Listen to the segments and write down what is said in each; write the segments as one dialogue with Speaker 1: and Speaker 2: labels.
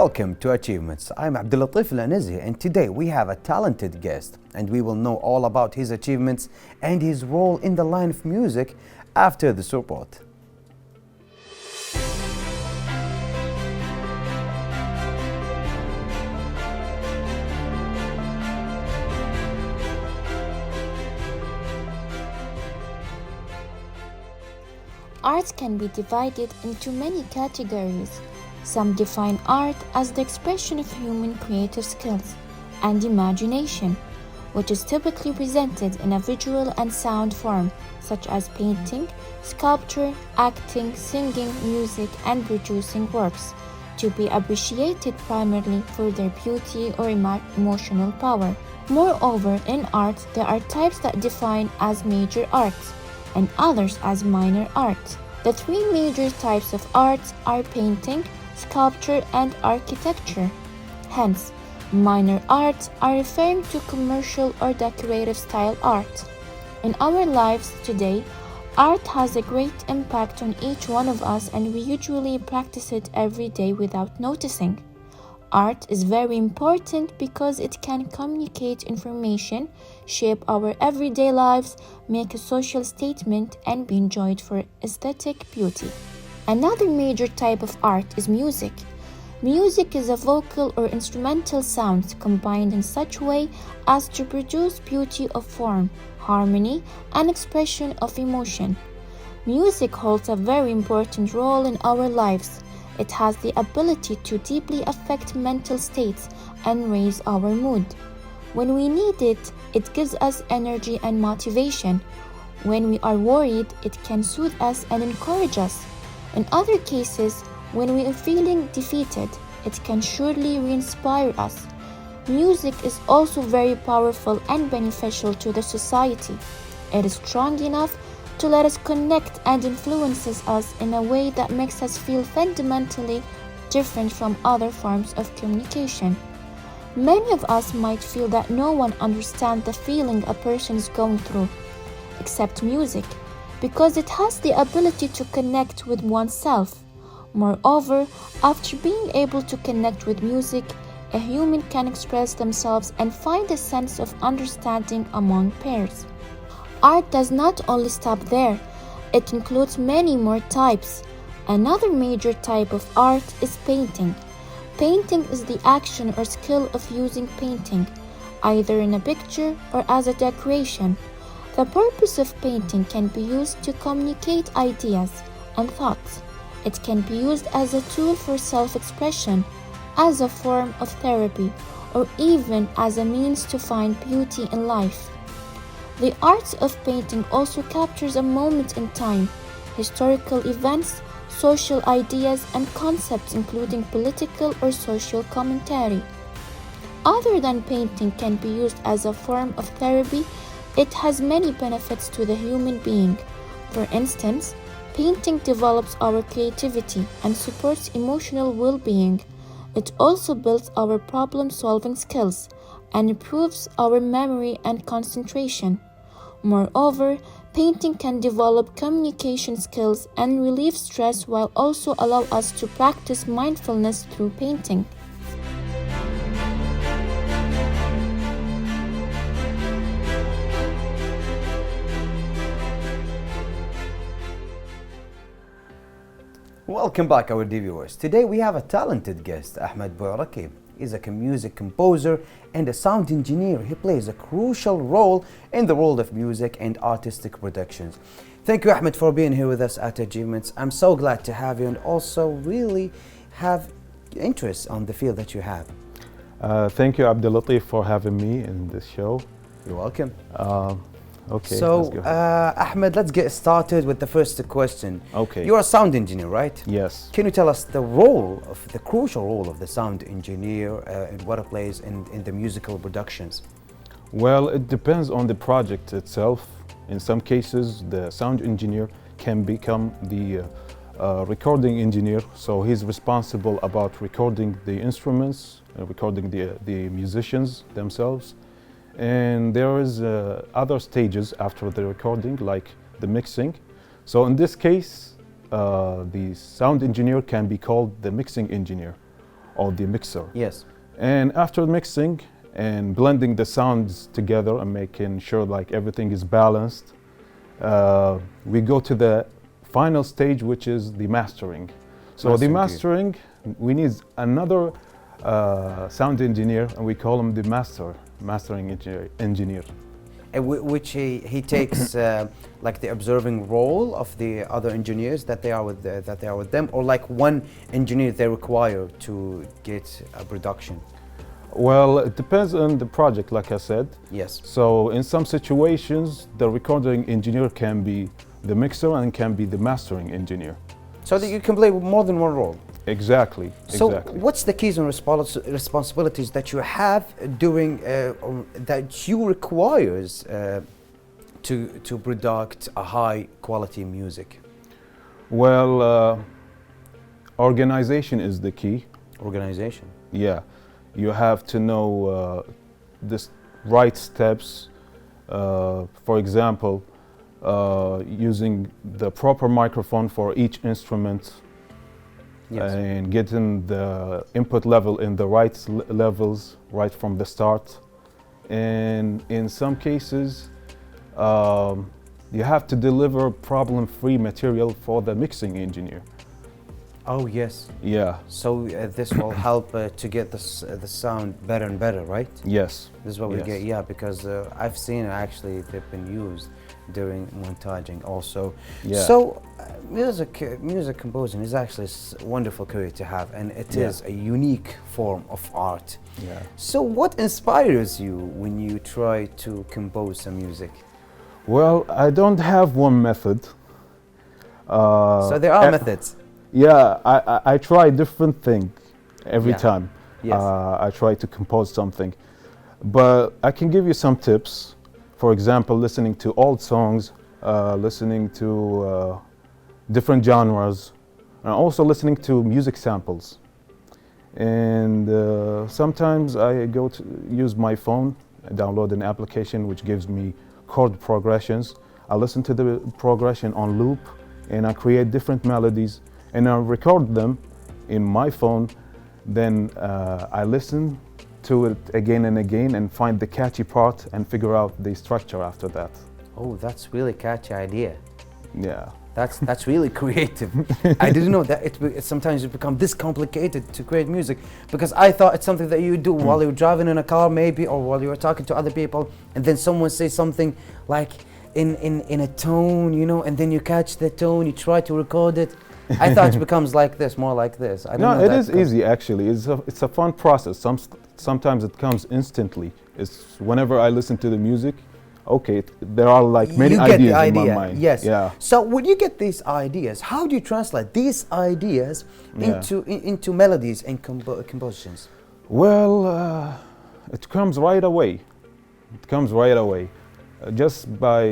Speaker 1: Welcome to Achievements. I'm Abdulatif Al-Anazi, and today we have a talented guest, and we will know all about his achievements and his role in the line of music after this report.
Speaker 2: Art can be divided into many categories. Some define art as the expression of human creative skills and imagination, which is typically presented in a visual and sound form, such as painting, sculpture, acting, singing, music, and producing works, to be appreciated primarily for their beauty or emotional power. Moreover, in art, there are types that define as major arts and others as minor art. The three major types of art are painting, sculpture, and architecture. Hence, minor arts are referring to commercial or decorative style art. In our lives today, art has a great impact on each one of us, and we usually practice it every day without noticing. Art is very important because it can communicate information, shape our everyday lives, make a social statement, and be enjoyed for aesthetic beauty. Another major type of art is music. Music is a vocal or instrumental sound combined in such way as to produce beauty of form, harmony, and expression of emotion. Music holds a very important role in our lives. It has the ability to deeply affect mental states and raise our mood. When we need it, it gives us energy and motivation. When we are worried, it can soothe us and encourage us. In other cases, when we are feeling defeated, it can surely re-inspire us. Music is also very powerful and beneficial to the society. It is strong enough to let us connect and influences us in a way that makes us feel fundamentally different from other forms of communication. Many of us might feel that no one understands the feeling a person is going through, except music, because it has the ability to connect with oneself. Moreover, after being able to connect with music, a human can express themselves and find a sense of understanding among peers. Art does not only stop there, it includes many more types. Another major type of art is painting. Painting is the action or skill of using painting, either in a picture or as a decoration. The purpose of painting can be used to communicate ideas and thoughts. It can be used as a tool for self-expression, as a form of therapy, or even as a means to find beauty in life. The art of painting also captures a moment in time, historical events, social ideas, and concepts including political or social commentary. Other than painting can be used as a form of therapy, it has many benefits to the human being. For instance, painting develops our creativity and supports emotional well-being. It also builds our problem-solving skills and improves our memory and concentration. Moreover, painting can develop communication skills and relieve stress while also allow us to practice mindfulness through painting.
Speaker 1: Welcome back, our dear viewers. Today we have a talented guest, Ahmed Bourakib. He's a music composer and a sound engineer. He plays a crucial role in the world of music and artistic productions. Thank you, Ahmed, for being here with us at Achievements. I'm so glad to have you and also really have interest on the field that you have.
Speaker 3: Thank you, Abdulatif, for having me in this show.
Speaker 1: You're welcome.
Speaker 3: Okay.
Speaker 1: So, Ahmed, let's get started with the first question.
Speaker 3: Okay.
Speaker 1: You're a sound engineer, right?
Speaker 3: Yes.
Speaker 1: Can you tell us the crucial role of the sound engineer and what it plays in the musical productions?
Speaker 3: Well, it depends on the project itself. In some cases, the sound engineer can become the recording engineer, so he's responsible about recording the instruments, recording the musicians themselves. And there is other stages after the recording, like the mixing. So in this case, the sound engineer can be called the mixing engineer. or the mixer.
Speaker 1: Yes.
Speaker 3: And after mixing and blending the sounds together and making sure like everything is balanced, we go to the final stage, which is the mastering. So the mastering, we need another sound engineer, and we call him the mastering engineer.
Speaker 1: Which he takes like the observing role of the other engineers that they are with them, or like one engineer they require to get a production.
Speaker 3: Well, it depends on the project, like I said.
Speaker 1: Yes.
Speaker 3: So in some situations, the recording engineer can be the mixer and can be the mastering engineer.
Speaker 1: So that you can play more than one role.
Speaker 3: Exactly.
Speaker 1: So
Speaker 3: exactly.
Speaker 1: what's the keys and responsibilities that you have doing or that you requires to produce a high quality music?
Speaker 3: Well, organization is the key.
Speaker 1: Organization.
Speaker 3: Yeah, you have to know the right steps. For example, using the proper microphone for each instrument.
Speaker 1: Yes.
Speaker 3: And getting the input level in the right levels right from the start. And in some cases, you have to deliver problem-free material for the mixing engineer.
Speaker 1: Oh yes.
Speaker 3: Yeah.
Speaker 1: So this will help to get the sound better and better, right?
Speaker 3: Yes.
Speaker 1: This is what we
Speaker 3: Yes.
Speaker 1: get. Yeah, because I've seen actually they've been used during montaging also.
Speaker 3: Yeah.
Speaker 1: So music composing is actually a wonderful career to have, and it is a unique form of art.
Speaker 3: Yeah.
Speaker 1: So what inspires you when you try to compose some music?
Speaker 3: Well, I don't have one method.
Speaker 1: So there are methods.
Speaker 3: Yeah, I try different things every time.
Speaker 1: Yes.
Speaker 3: I try to compose something. But I can give you some tips. For example, listening to old songs, listening to different genres, and also listening to music samples. And sometimes I go to use my phone, download an application which gives me chord progressions. I listen to the progression on loop, and I create different melodies, and I record them in my phone. Then I listen to it again and again and find the catchy part and figure out the structure after that.
Speaker 1: Oh, that's really catchy idea.
Speaker 3: Yeah.
Speaker 1: That's really creative. I didn't know that sometimes it becomes this complicated to create music, because I thought it's something that you do while you're driving in a car maybe, or while you're talking to other people, and then someone says something like in a tone, you know, and then you catch the tone, you try to record it. I thought it becomes like this, more like this. I
Speaker 3: No, it is easy actually. It's a fun process. Sometimes it comes instantly. It's whenever I listen to the music, okay, there are like many ideas in my mind.
Speaker 1: Yes.
Speaker 3: Yeah.
Speaker 1: So when you get these ideas, how do you translate these ideas into melodies and compositions?
Speaker 3: Well, it comes right away. It comes right away. Just by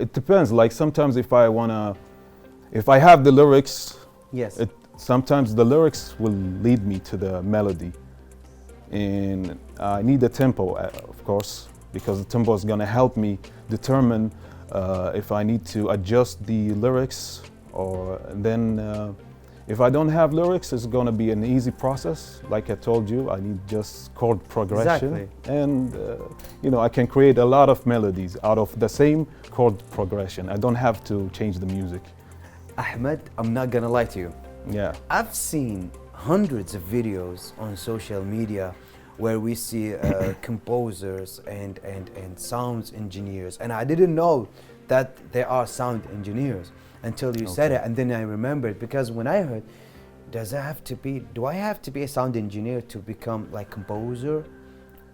Speaker 3: it depends. Like sometimes if I have the lyrics,
Speaker 1: yes,
Speaker 3: sometimes the lyrics will lead me to the melody, and I need the tempo, of course, because the tempo is going to help me determine if I need to adjust the lyrics, or then if I don't have lyrics, it's going to be an easy process. Like I told you, I need just chord progression,
Speaker 1: exactly.
Speaker 3: And you know, I can create a lot of melodies out of the same chord progression. I don't have to change the music.
Speaker 1: Ahmed, I'm not gonna lie to you.
Speaker 3: Yeah.
Speaker 1: I've seen hundreds of videos on social media where we see composers and sound engineers, and I didn't know that they are sound engineers until you said it, and then I remembered, because when I heard, do I have to be a sound engineer to become like composer,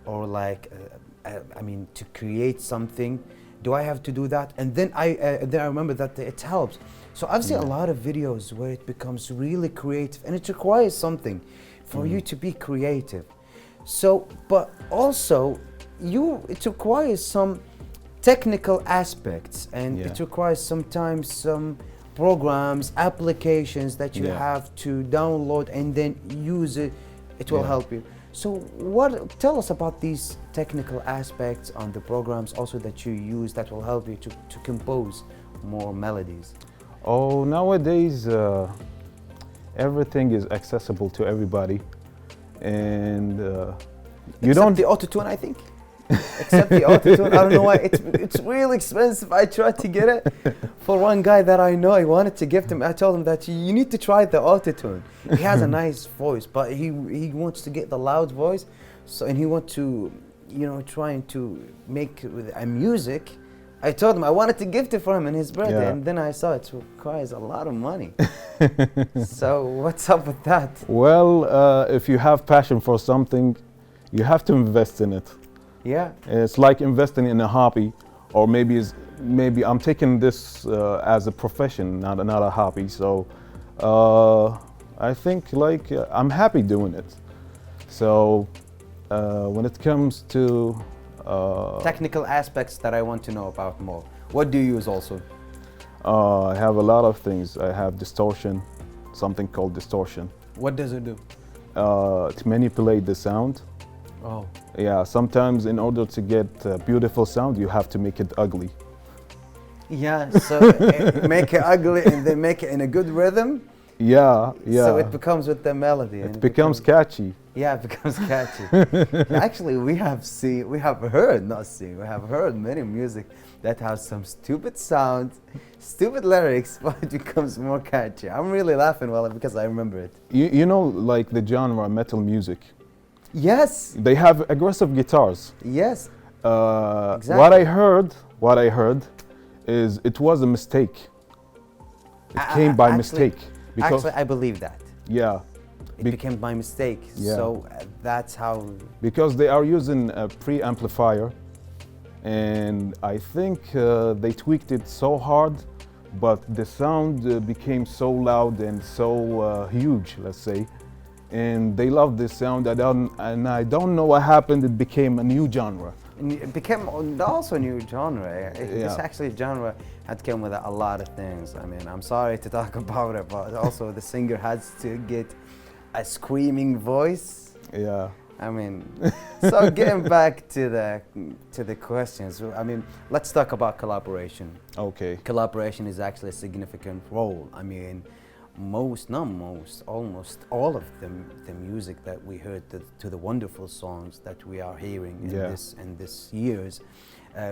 Speaker 1: or like I mean to create something? Do I have to do that? And then I remember that it helps. So I've seen a lot of videos where it becomes really creative, and it requires something for you to be creative. So, but also it requires some technical aspects, and it requires sometimes some programs, applications that you have to download and then use it. It will help you. So tell us about these technical aspects on the programs also that you use that will help you to compose more melodies.
Speaker 3: Oh, nowadays everything is accessible to everybody, and you
Speaker 1: Except
Speaker 3: don't.
Speaker 1: the auto-tune, I think. Except the auto-tune. I don't know why. It's really expensive. I tried to get it for one guy that I know. I wanted to gift him. I told him that you need to try the auto-tune. He has a nice voice, but he wants to get the loud voice. So, and he wants to, you know, trying to make with a music. I told him I wanted to gift it for him in his birthday,
Speaker 3: Yeah.
Speaker 1: and then I saw it requires a lot of money. So what's up with that?
Speaker 3: Well, if you have passion for something, you have to invest in it.
Speaker 1: Yeah.
Speaker 3: It's like investing in a hobby, or maybe I'm taking this as a profession, not a hobby. So I think like I'm happy doing it. So when it comes to
Speaker 1: Technical aspects that I want to know about more. What do you use also?
Speaker 3: I have a lot of things. I have distortion, something called distortion,
Speaker 1: What does it do?
Speaker 3: to manipulate the sound.
Speaker 1: Oh.
Speaker 3: Yeah, sometimes in order to get beautiful sound, you have to make it ugly.
Speaker 1: Yeah, so make it ugly and then make it in a good rhythm.
Speaker 3: Yeah, yeah.
Speaker 1: So it becomes with the melody. And
Speaker 3: it becomes catchy.
Speaker 1: Yeah, it becomes catchy. Actually, we have heard many music that has some stupid sound, stupid lyrics, but it becomes more catchy. I'm really laughing because I remember it.
Speaker 3: You know, like the genre metal music.
Speaker 1: Yes,
Speaker 3: They have aggressive guitars.
Speaker 1: yes.
Speaker 3: What
Speaker 1: Exactly.
Speaker 3: what I heard, is it was a mistake. It came by mistake. Because
Speaker 1: Actually, I believe that.
Speaker 3: yeah,
Speaker 1: It
Speaker 3: Be-
Speaker 1: became by mistake.
Speaker 3: Yeah.
Speaker 1: So that's how.
Speaker 3: because they are using a preamplifier, and I think they tweaked it so hard, but the sound became so loud and so huge, let's say, and they love this sound. I don't know what happened. It became a new genre.
Speaker 1: And it became also a new genre. This
Speaker 3: Yeah.
Speaker 1: actually genre had come with a lot of things. I mean, I'm sorry to talk about it, but also the singer has to get a screaming voice.
Speaker 3: Yeah.
Speaker 1: I mean, so getting back to the questions. I mean, let's talk about collaboration.
Speaker 3: Okay.
Speaker 1: Collaboration is actually a significant role. I mean, almost all of the music that we heard, to the wonderful songs that we are hearing
Speaker 3: Yeah.
Speaker 1: in this years,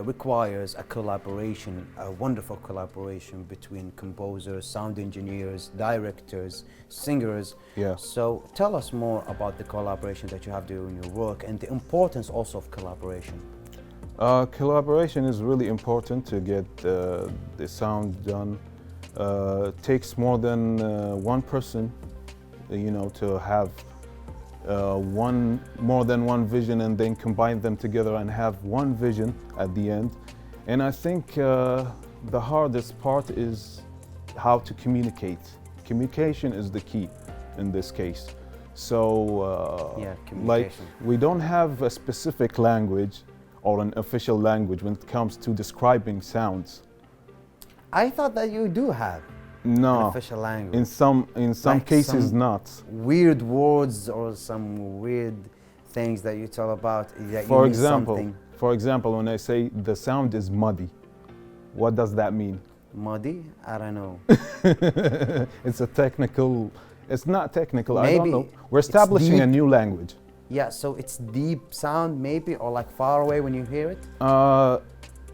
Speaker 1: requires a collaboration, a wonderful collaboration between composers, sound engineers, directors, singers.
Speaker 3: Yeah.
Speaker 1: So tell us more about the collaboration that you have during your work and the importance also of collaboration.
Speaker 3: Collaboration is really important to get the sound done. Takes more than one person, you know, to have more than one vision, and then combine them together and have one vision at the end. And I think the hardest part is how to communicate. Communication is the key in this case. So,
Speaker 1: Yeah,
Speaker 3: like,
Speaker 1: communication.
Speaker 3: we don't have a specific language or an official language when it comes to describing sounds.
Speaker 1: I thought that you do have an
Speaker 3: No,
Speaker 1: official language.
Speaker 3: in some
Speaker 1: Like
Speaker 3: cases
Speaker 1: some-
Speaker 3: not.
Speaker 1: Weird words or some weird things that you tell about that
Speaker 3: For
Speaker 1: you mean
Speaker 3: example,
Speaker 1: something
Speaker 3: when I say the sound is muddy, what does that mean?
Speaker 1: muddy. I don't know.
Speaker 3: It's a technical. It's not technical. I don't
Speaker 1: Maybe
Speaker 3: know. We're
Speaker 1: it's
Speaker 3: establishing a
Speaker 1: deep.
Speaker 3: new language.
Speaker 1: Yeah, so it's deep sound maybe, or like far away when you hear it.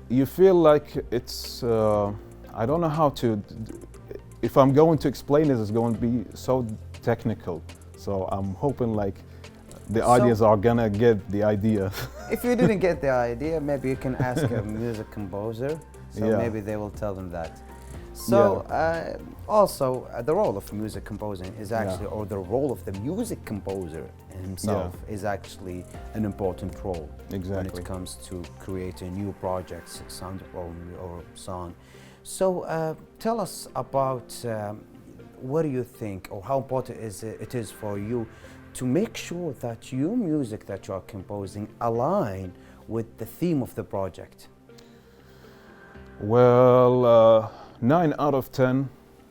Speaker 3: You feel like it's. I don't know how to. If I'm going to explain it, it's going to be so technical. So I'm hoping like the
Speaker 1: So-
Speaker 3: audience are gonna get the idea.
Speaker 1: If you didn't get the idea, maybe you can ask a music composer. So
Speaker 3: Yeah.
Speaker 1: maybe they will tell them that. So also the role of music composing is actually, or the role of the music composer himself is actually an important role when
Speaker 3: Exactly.
Speaker 1: it comes to creating new projects, sound or song. So tell us about what do you think, or how important it is for you to make sure that your music that you are composing align with the theme of the project?
Speaker 3: Well, 9 out of 10,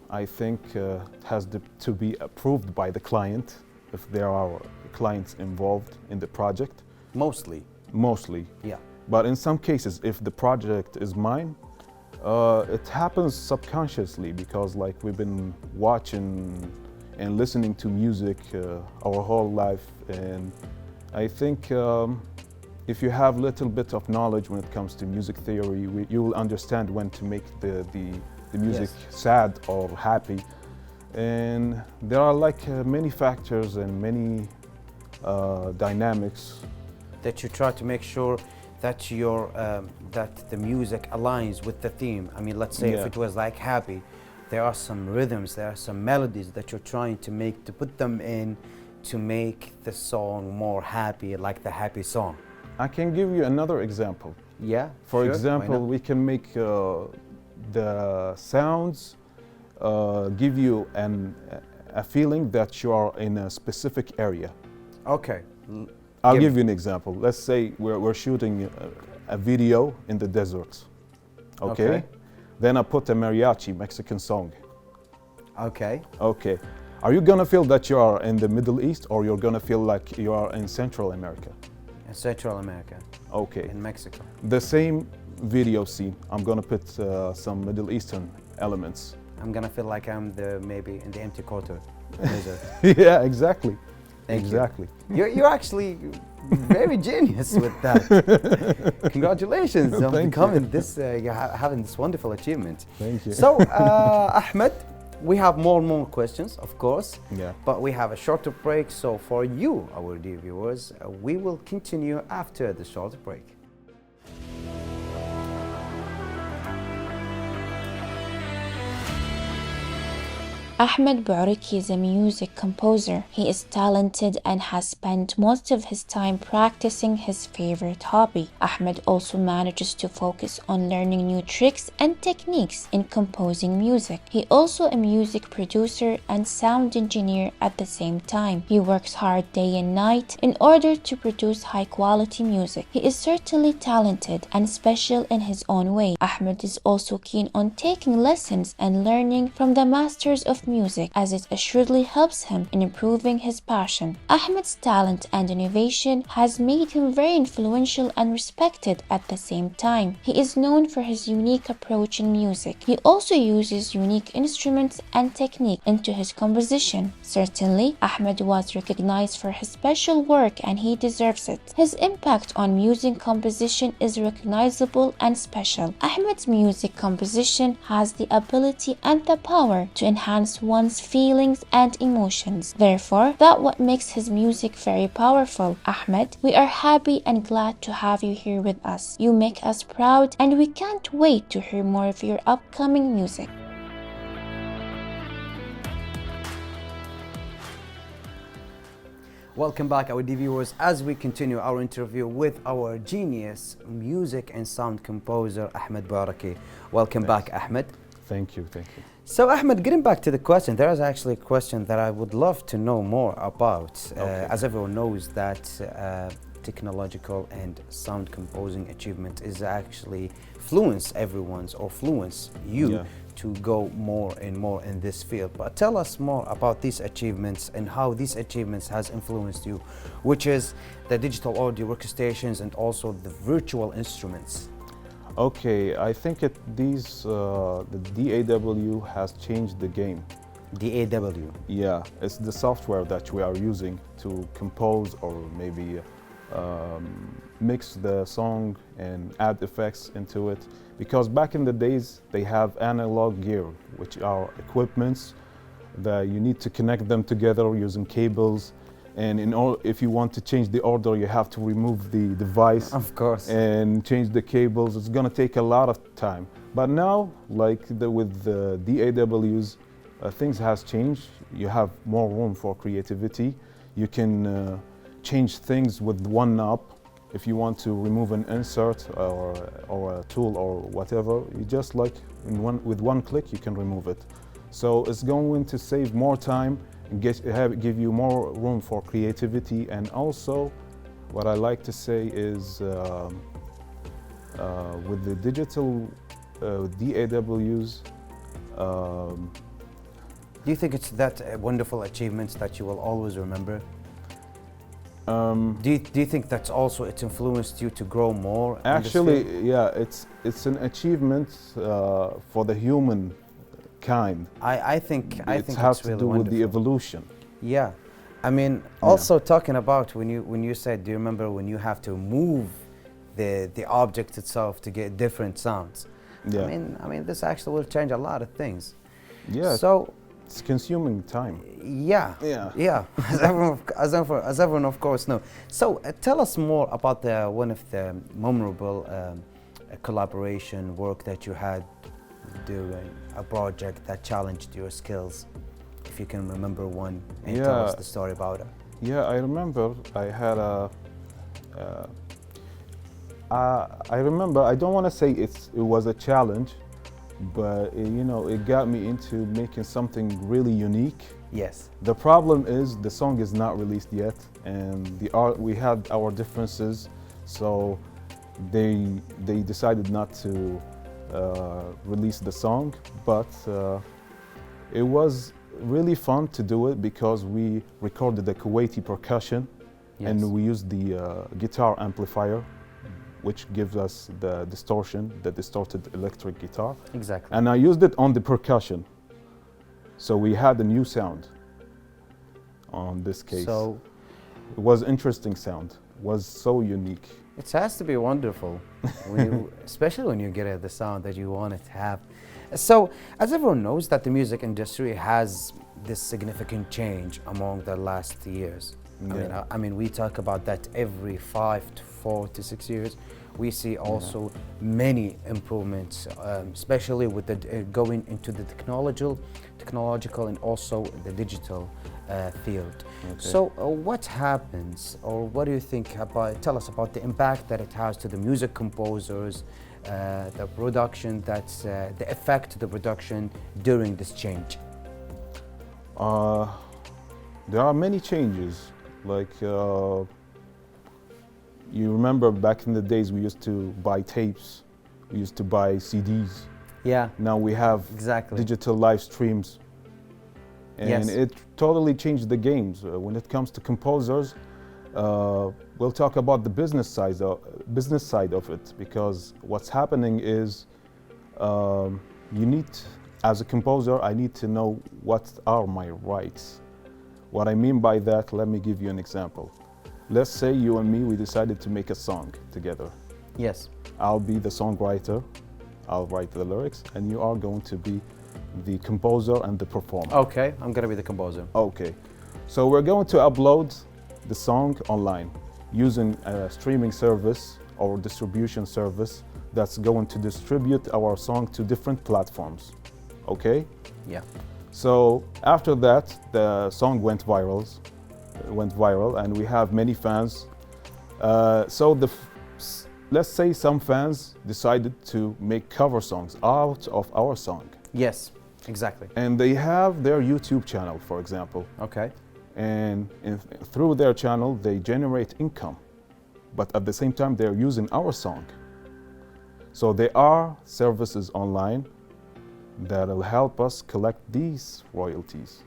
Speaker 3: I think, has to be approved by the client if there are clients involved in the project,
Speaker 1: Mostly,
Speaker 3: mostly.
Speaker 1: yeah.
Speaker 3: But in some cases, if the project is mine, it happens subconsciously because like we've been watching and listening to music our whole life. And I think if you have little bit of knowledge when it comes to music theory, you will understand when to make the music sad or happy. And there are like many factors and many dynamics
Speaker 1: that you try to make sure that your that the music aligns with the theme. I mean, let's say if it was like happy, there are some rhythms, there are some melodies that you're trying to make, to put them in to make the song more happy, like the happy song.
Speaker 3: I can give you another example.
Speaker 1: Yeah.
Speaker 3: For
Speaker 1: sure,
Speaker 3: example, we can make the sounds give you a feeling that you are in a specific area.
Speaker 1: Okay.
Speaker 3: I'll give you an example. Let's say we're shooting a video in the desert. Okay? Then I put a mariachi Mexican song.
Speaker 1: Okay.
Speaker 3: Okay. Are you gonna feel that you are in the Middle East, or you're gonna feel like you are in Central America?
Speaker 1: In Central America.
Speaker 3: Okay.
Speaker 1: In Mexico.
Speaker 3: The same video scene, I'm gonna put some Middle Eastern elements.
Speaker 1: I'm gonna feel like I'm maybe in the empty quarter desert.
Speaker 3: Yeah, exactly.
Speaker 1: Thank
Speaker 3: exactly.
Speaker 1: You're actually very genius with that. Congratulations on becoming this, having this wonderful achievement.
Speaker 3: Thank you.
Speaker 1: So, Ahmed, we have more and more questions, of course.
Speaker 3: Yeah.
Speaker 1: But we have a shorter break. So for you, our dear viewers, we will continue after the short break.
Speaker 2: Ahmed Bouariki is a music composer. He is talented and has spent most of his time practicing his favorite hobby. Ahmed also manages to focus on learning new tricks and techniques in composing music. He also a music producer and sound engineer at the same time. He works hard day and night in order to produce high quality music. He is certainly talented and special in his own way. Ahmed is also keen on taking lessons and learning from the masters of music, as it assuredly helps him in improving his passion. Ahmed's talent and innovation has made him very influential and respected at the same time. He is known for his unique approach in music. He also uses unique instruments and technique into his composition. Certainly, Ahmed was recognized for his special work and he deserves it. His impact on music composition is recognizable and special. Ahmed's music composition has the ability and the power to enhance one's feelings and emotions. Therefore, that's what makes his music very powerful. Ahmed, we are happy and glad to have you here with us. You make us proud and we can't wait to hear more of your upcoming music.
Speaker 1: Welcome back, our dear viewers, as we continue our interview with our genius music and sound composer, Ahmed Bouariki. Welcome back, Ahmed.
Speaker 3: Thank you, thank you.
Speaker 1: So, Ahmed, getting back to the question, there is actually a question that I would love to know more about. As everyone knows that technological and sound composing achievement is actually fluence you to go more and more in this field. But tell us more about these achievements and how these achievements has influenced you, which is the digital audio workstations and also the virtual instruments.
Speaker 3: Okay, I think the DAW has changed the game.
Speaker 1: DAW?
Speaker 3: Yeah, it's the software that we are using to compose or maybe mix the song and add effects into it. Because back in the days, they have analog gear, which are equipments that you need to connect them together using cables. And if you want to change the order, you have to remove the device,
Speaker 1: of course,
Speaker 3: and change the cables. It's gonna take a lot of time. But now, like with the DAWs, things has changed. You have more room for creativity. You can change things with one knob. If you want to remove an insert or a tool or whatever, you just with one click you can remove it. So it's going to save more time and give you more room for creativity. And also, what I like to say is with the digital DAWs.
Speaker 1: Do you think it's that wonderful achievements that you will always remember? Do you think that's also it's influenced you to grow more?
Speaker 3: Actually, yeah, it's an achievement for the human kind.
Speaker 1: I think
Speaker 3: It
Speaker 1: it's
Speaker 3: has to
Speaker 1: really
Speaker 3: do with the
Speaker 1: wonderful.
Speaker 3: evolution.
Speaker 1: Yeah, I mean, also talking about when you said, do you remember when you have to move the object itself to get different sounds?
Speaker 3: Yeah.
Speaker 1: I mean, this actually will change a lot of things.
Speaker 3: Yeah.
Speaker 1: So
Speaker 3: It's consuming time.
Speaker 1: yeah,
Speaker 3: Yeah.
Speaker 1: yeah, as everyone of course know. So tell us more about one of the memorable collaboration work that you had doing a project that challenged your skills. If you can remember one and tell us
Speaker 3: Yeah.
Speaker 1: the story about it.
Speaker 3: Yeah, I remember I had a. I remember. I don't want to say it was a challenge, but it got me into making something really unique.
Speaker 1: Yes.
Speaker 3: The problem is the song is not released yet, and we had our differences, so they decided not to release the song. But it was really fun to do it because we recorded the Kuwaiti percussion,
Speaker 1: Yes.
Speaker 3: and we used the guitar amplifier, which gives us the distortion, the distorted electric guitar.
Speaker 1: Exactly.
Speaker 3: And I used it on the percussion. So we had a new sound on this case.
Speaker 1: So
Speaker 3: It was interesting sound, was so unique.
Speaker 1: it has to be wonderful, especially when you get the sound that you want it to have. So, as everyone knows, that the music industry has this significant change among the last years.
Speaker 3: Yeah.
Speaker 1: I mean, we talk about that every 4 to 6 years. We see also many improvements, especially with the going into the technological and also the digital field.
Speaker 3: Okay.
Speaker 1: So, what happens, or what do you think about? Tell us about the impact that it has to the music composers, the production, the effect to the production during this change.
Speaker 3: There are many changes. Like you remember back in the days, we used to buy tapes, we used to buy CDs.
Speaker 1: Yeah.
Speaker 3: Now we have
Speaker 1: Exactly.
Speaker 3: digital live streams, and
Speaker 1: Yes.
Speaker 3: it totally changed the games. When it comes to composers, we'll talk about the business side of it, because what's happening is as a composer, I need to know what are my rights. What I mean by that, let me give you an example. Let's say you and me, we decided to make a song together.
Speaker 1: Yes.
Speaker 3: I'll be the songwriter, I'll write the lyrics, and you are going to be the composer and the performer.
Speaker 1: Okay, I'm gonna be the composer.
Speaker 3: Okay, so we're going to upload the song online using a streaming service or distribution service that's going to distribute our song to different platforms. Okay?
Speaker 1: Yeah.
Speaker 3: So after that, the song went viral, and we have many fans. Let's say some fans decided to make cover songs out of our song,
Speaker 1: Yes. Exactly.
Speaker 3: and they have their YouTube channel, for example.
Speaker 1: Okay.
Speaker 3: And through their channel, they generate income, but at the same time, they're using our song. So there are services online that'll help us collect these royalties.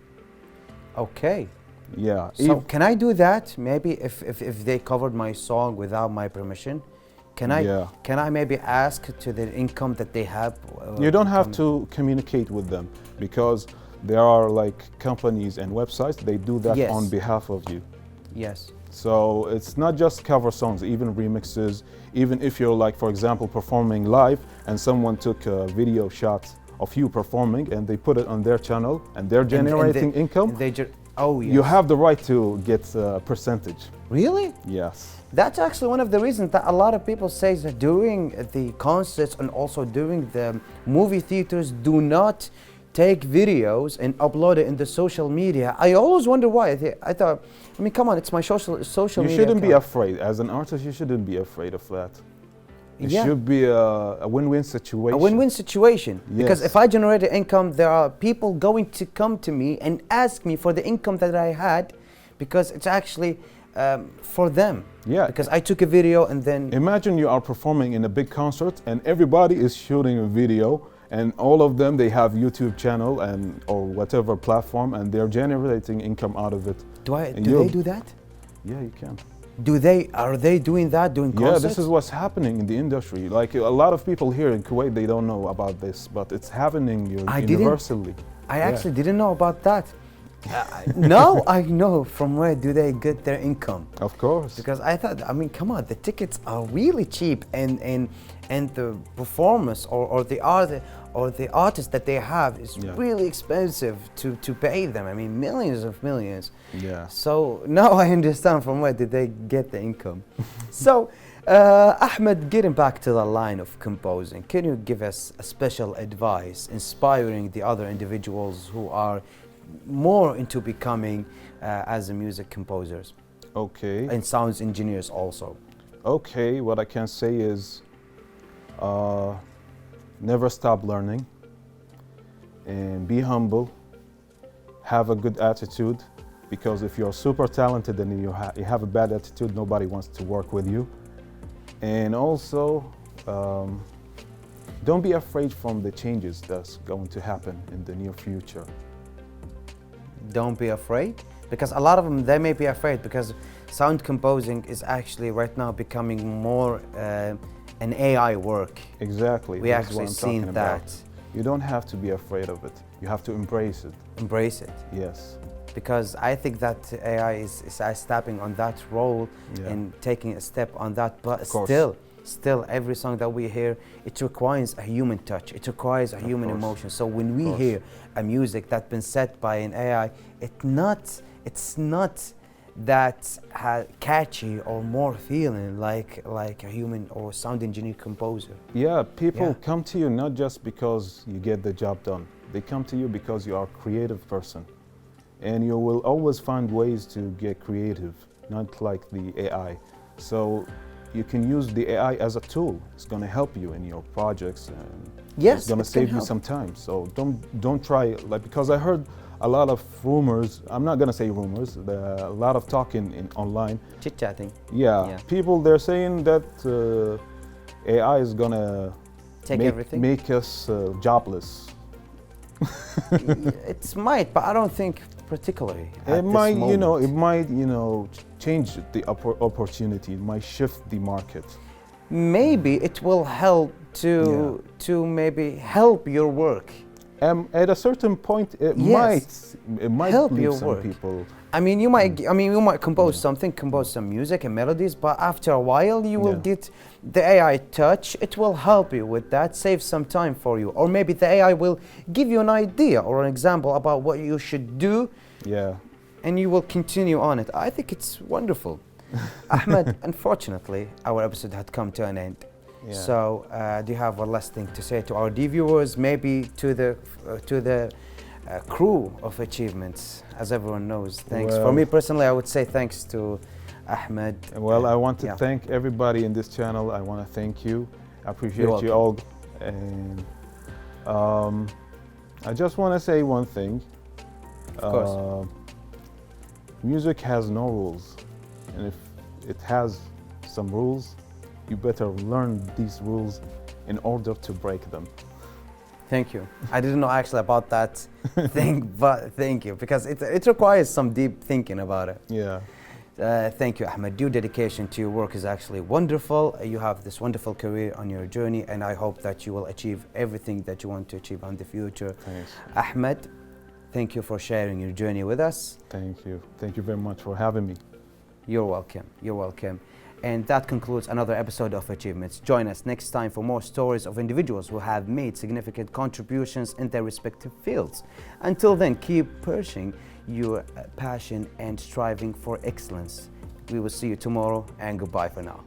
Speaker 1: Okay.
Speaker 3: Yeah.
Speaker 1: So can I do that? Maybe if they covered my song without my permission,
Speaker 3: Yeah.
Speaker 1: can I maybe ask to the income that they have?
Speaker 3: You don't have
Speaker 1: coming-
Speaker 3: to communicate with them, because there are like companies and websites, they do that
Speaker 1: Yes.
Speaker 3: on behalf of you.
Speaker 1: Yes.
Speaker 3: So it's not just cover songs, even remixes, even if you're like, for example, performing live and someone took a video shot of you performing and they put it on their channel and they're generating income,
Speaker 1: oh yes.
Speaker 3: you have the right to get a percentage.
Speaker 1: Really?
Speaker 3: Yes.
Speaker 1: That's actually one of the reasons that a lot of people say that during the concerts and also during the movie theaters do not take videos and upload it in the social media. I always wonder why. I thought, I mean, come on, it's my social
Speaker 3: You
Speaker 1: media
Speaker 3: shouldn't be
Speaker 1: account.
Speaker 3: afraid. As an artist, you shouldn't be afraid of that. It
Speaker 1: Yeah.
Speaker 3: should be a win-win situation.
Speaker 1: A win-win situation. Because
Speaker 3: Yes.
Speaker 1: if I generate an income, there are people going to come to me and ask me for the income that I had, because it's actually for them.
Speaker 3: Yeah.
Speaker 1: Because I took a video and then
Speaker 3: Imagine you are performing in a big concert and everybody is shooting a video, and all of them, they have YouTube channel and or whatever platform, and they're generating income out of it.
Speaker 1: do
Speaker 3: And
Speaker 1: they
Speaker 3: you're-
Speaker 1: do that?
Speaker 3: Yeah, you can.
Speaker 1: Are they doing that, doing
Speaker 3: Yeah,
Speaker 1: concerts?
Speaker 3: this is what's happening in the industry. Like a lot of people here in Kuwait, they don't know about this, but it's happening universally.
Speaker 1: I actually didn't know about that. Now I know from where do they get their income.
Speaker 3: Of course.
Speaker 1: Because I thought, I mean, come on, the tickets are really cheap, and the performance or the artist that they have is really expensive to pay them. I mean, millions of millions.
Speaker 3: Yeah.
Speaker 1: So now I understand from where did they get the income. So, Ahmed, getting back to the line of composing, can you give us a special advice inspiring the other individuals who are more into becoming as a music composers?
Speaker 3: Okay.
Speaker 1: And sounds engineers also.
Speaker 3: Okay, what I can say is never stop learning and be humble, have a good attitude, because if you're super talented and you have a bad attitude, nobody wants to work with you. And also, don't be afraid from the changes that's going to happen in the near future.
Speaker 1: Don't be afraid, because a lot of them, they may be afraid because sound composing is actually right now becoming more an AI work.
Speaker 3: Exactly.
Speaker 1: We actually seen that.
Speaker 3: You don't have to be afraid of it. You have to embrace it.
Speaker 1: Embrace it.
Speaker 3: Yes.
Speaker 1: Because I think that AI is stepping on that role and taking a step on that, but still every song that we hear, it requires a human touch, it requires a human emotion. So when we hear a music that's been set by an AI, it's not that catchy or more feeling like a human or sound engineer composer.
Speaker 3: Yeah, people come to you not just because you get the job done. They come to you because you are a creative person. And you will always find ways to get creative, not like the AI. So you can use the AI as a tool. It's going to help you in your projects, and it's going to save you some time. So don't try, like, because I heard a lot of rumors. I'm not going to say rumors. A lot of talking online.
Speaker 1: Chit-chatting.
Speaker 3: Yeah, people, they're saying that AI is going to make us jobless.
Speaker 1: It might, but I don't think particularly.
Speaker 3: It might, change the opportunity. It might shift the market.
Speaker 1: Maybe it will help to maybe help your work.
Speaker 3: At a certain point, it might
Speaker 1: help
Speaker 3: leave
Speaker 1: your
Speaker 3: some
Speaker 1: work.
Speaker 3: people.
Speaker 1: I mean, you might compose something, compose some music and melodies, but after a while, you will get the AI touch. It will help you with that, save some time for you, or maybe the AI will give you an idea or an example about what you should do.
Speaker 3: Yeah.
Speaker 1: And you will continue on it. I think it's wonderful. Ahmed, unfortunately, our episode had come to an end. Yeah. So, do you have one last thing to say to our viewers, maybe to the crew of Achievements, as everyone knows? Thanks. For me personally, I would say thanks to Ahmed.
Speaker 3: Well, I want to thank everybody in this channel. I want to thank you. I appreciate you all. And I just want to say one thing.
Speaker 1: Of course.
Speaker 3: Music has no rules. And if it has some rules, you better learn these rules in order to break them.
Speaker 1: Thank you. I didn't know actually about that thing, but thank you, because it requires some deep thinking about it.
Speaker 3: Yeah.
Speaker 1: Thank you, Ahmed. Your dedication to your work is actually wonderful. You have this wonderful career on your journey, and I hope that you will achieve everything that you want to achieve in the future.
Speaker 3: Thanks.
Speaker 1: Ahmed, thank you for sharing your journey with us.
Speaker 3: Thank you. Thank you very much for having me.
Speaker 1: You're welcome. You're welcome. And that concludes another episode of Achievements. Join us next time for more stories of individuals who have made significant contributions in their respective fields. Until then, keep pushing your passion and striving for excellence. We will see you tomorrow, and goodbye for now.